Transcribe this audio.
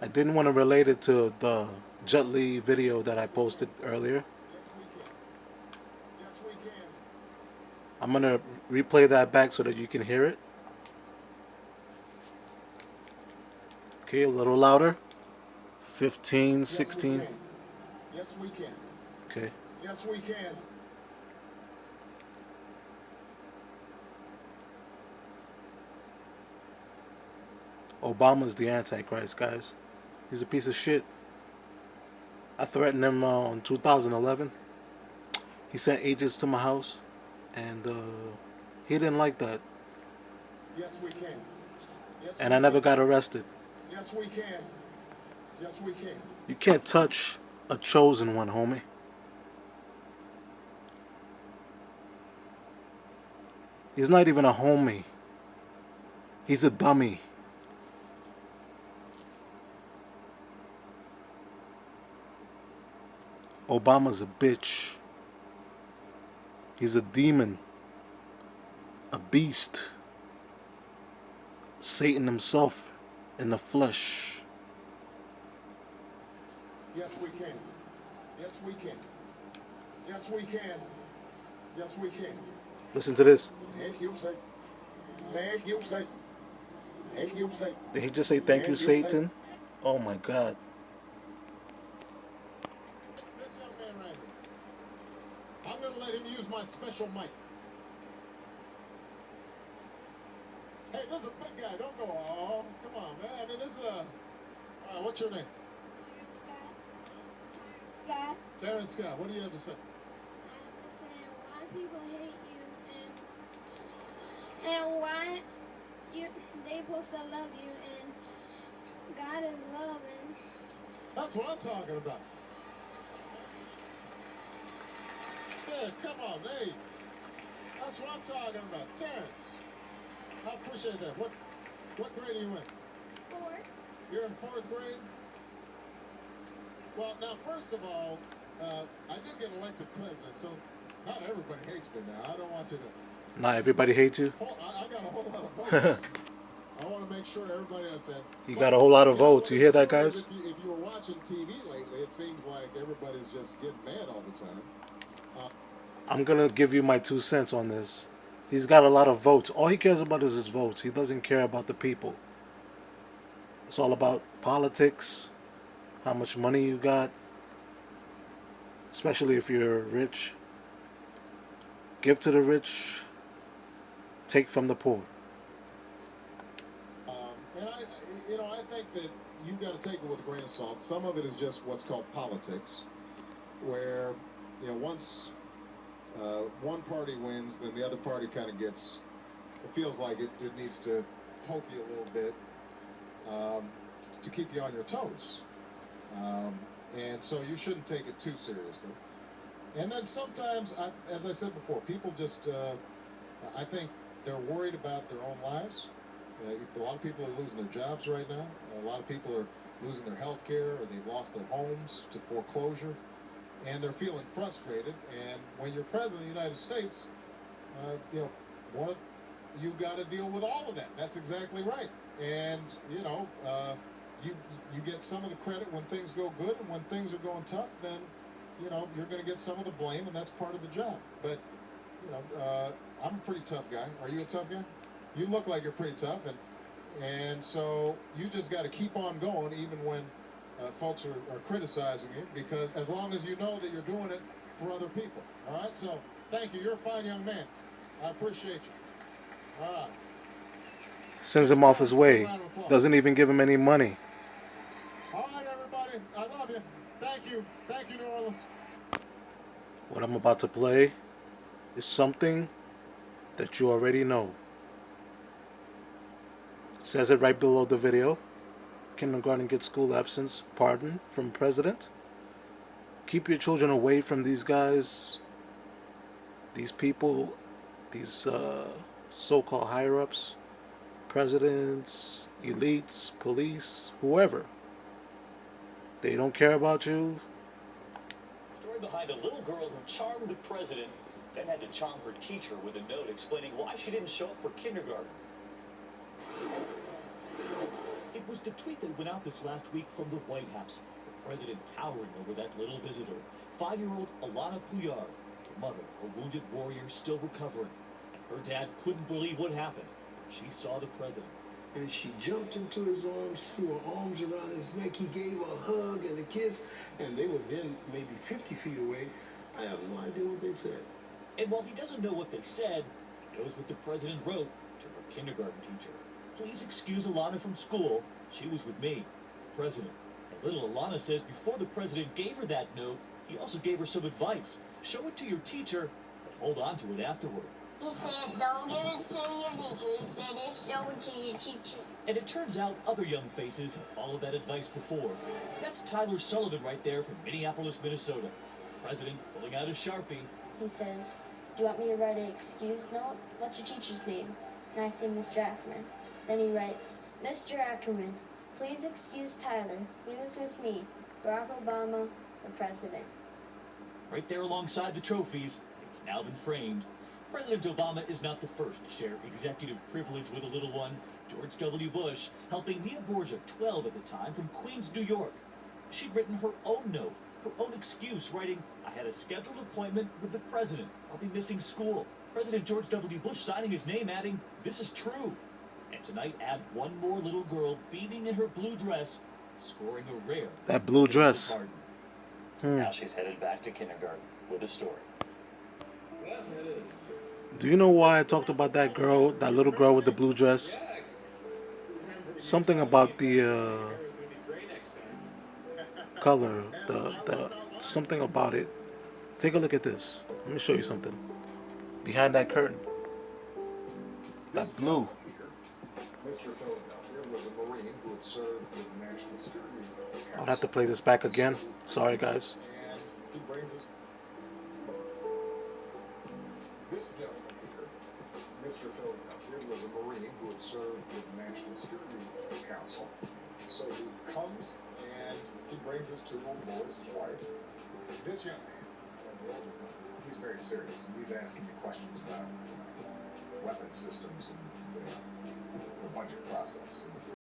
I didn't want to relate it to the Jet Li video that I posted earlier. Yes, we can. Yes, we can. I'm gonna replay that back so that you can hear it. Okay, a little louder. 15, Yes, we 16. can. Yes, we can. Okay. Yes, we can. Obama's the Antichrist, guys. He's a piece of shit. I threatened him in 2011. He sent agents to my house, and he didn't like that. Yes, we can. Yes, And we I never can. got arrested. Yes, we can. Yes, we can. You can't touch a chosen one, homie. He's not even a homie. He's a dummy. Obama's a bitch. He's a demon. A beast. Satan himself in the flesh. Yes, we can. Yes, we can. Yes, we can. Yes, we can. Listen to this. Thank you, Satan. Thank you, Satan. Thank you, Satan. Did he just say thank you, Thank you, Satan. Satan? Oh my God. This young man right here. I'm going to let him use my special mic. Hey, this is a big guy. Don't go, oh, come on, man. I mean, this is a... All right, what's your name? Scott, Terrence Scott. What do you have to say? I'm saying why people hate you and why they supposed to love you and God is love and That's what I'm talking about. Yeah, come on, hey. That's what I'm talking about. Terrence. I appreciate that. What grade are you in? 4. You're in 4th grade? Well, now, first of all, I did get elected president, so not everybody hates me now. I don't want you to... Not everybody hates you. I got a whole lot of votes. I want to make sure everybody understands. You got a whole lot of votes. You hear that, What is guys? true is if you were watching TV lately, it seems like everybody's just getting mad all the time. I'm gonna give you my 2 cents on this. He's got a lot of votes. All he cares about is his votes. He doesn't care about the people. It's all about politics, how much money you got, especially if you're rich. Give to the rich, take from the poor. And I think that you've got to take it with a grain of salt. Some of it is just what's called politics, where, once one party wins, then the other party kind of gets, it feels like it needs to poke you a little bit to keep you on your toes. And so you shouldn't take it too seriously. And then sometimes, as I said before, people just, I think they're worried about their own lives. A lot of people are losing their jobs right now. A lot of people are losing their health care, or they've lost their homes to foreclosure. And they're feeling frustrated. And when you're president of the United States, you've got to deal with all of that. That's exactly right. And, you get some of the credit when things go good, and when things are going tough, then, you're going to get some of the blame, and that's part of the job. But, I'm a pretty tough guy. Are you a tough guy? You look like you're pretty tough, and so you just got to keep on going, even when folks are criticizing you, because as long as you know that you're doing it for other people. All right? So, thank you. You're a fine young man. I appreciate you. All right. Sends him off his way. Doesn't even give him any money. All right, everybody. I love you. Thank you. Thank you, New Orleans. What I'm about to play is something that you already know. It says it right below the video. Kindergarten gets school absence pardon from president. Keep your children away from these guys, these people, these so-called higher-ups, presidents, elites, police, whoever. They don't care about you. Story behind a little girl who charmed the president, then had to charm her teacher with a note explaining why she didn't show up for kindergarten. It It was the tweet that went out this last week from the White House. The president towering over that little visitor. 5-year-old Alana Puyar, her mother, a wounded warrior still recovering. And her dad couldn't believe what happened. She saw the president. And she jumped into his arms, threw her arms around his neck. He gave her a hug and a kiss, and they were then maybe 50 feet away. I have no idea what they said. And while he doesn't know what they said, he knows what the president wrote to her kindergarten teacher. Please excuse Alana from school. She was with me, the president. And little Alana says before the president gave her that note, he also gave her some advice. Show it to your teacher, but hold on to it afterward. He said, don't give it to your teacher. He said, show it to your teacher. And it turns out other young faces have followed that advice before. That's Tyler Sullivan right there from Minneapolis, Minnesota. The president pulling out his Sharpie. He says, do you want me to write an excuse note? What's your teacher's name? And I say, Mr. Ackerman. Then he writes, Mr. Ackerman, please excuse Tyler. He was with me, Barack Obama, the president. Right there alongside the trophies, it's now been framed. President Obama is not the first to share executive privilege with a little one. George W. Bush helping Nia Borgia, 12 at the time, from Queens, New York. She'd written her own note, her own excuse, writing, I had a scheduled appointment with the president. I'll be missing school. President George W. Bush signing his name, adding, this is true. And tonight, add one more little girl beaming in her blue dress, scoring a rare. That blue dress. Pardon. Now she's headed back to kindergarten with a story. Do you know why I talked about that girl, that little girl with the blue dress? Something about the color, the something about it. Take a look at this. Let me show you something. Behind that curtain. That blue. Mr. Philadelphia was a Marine who had served with the National Security Council. I'll have to play this back again. Sorry, guys. And he brings us this gentleman here. Mr. Philadelphia was a Marine who had served with the National Security Council. So he comes and he brings his 2 little boys, his wife. This young man, he's very serious. He's asking me questions about weapon systems and the budget process.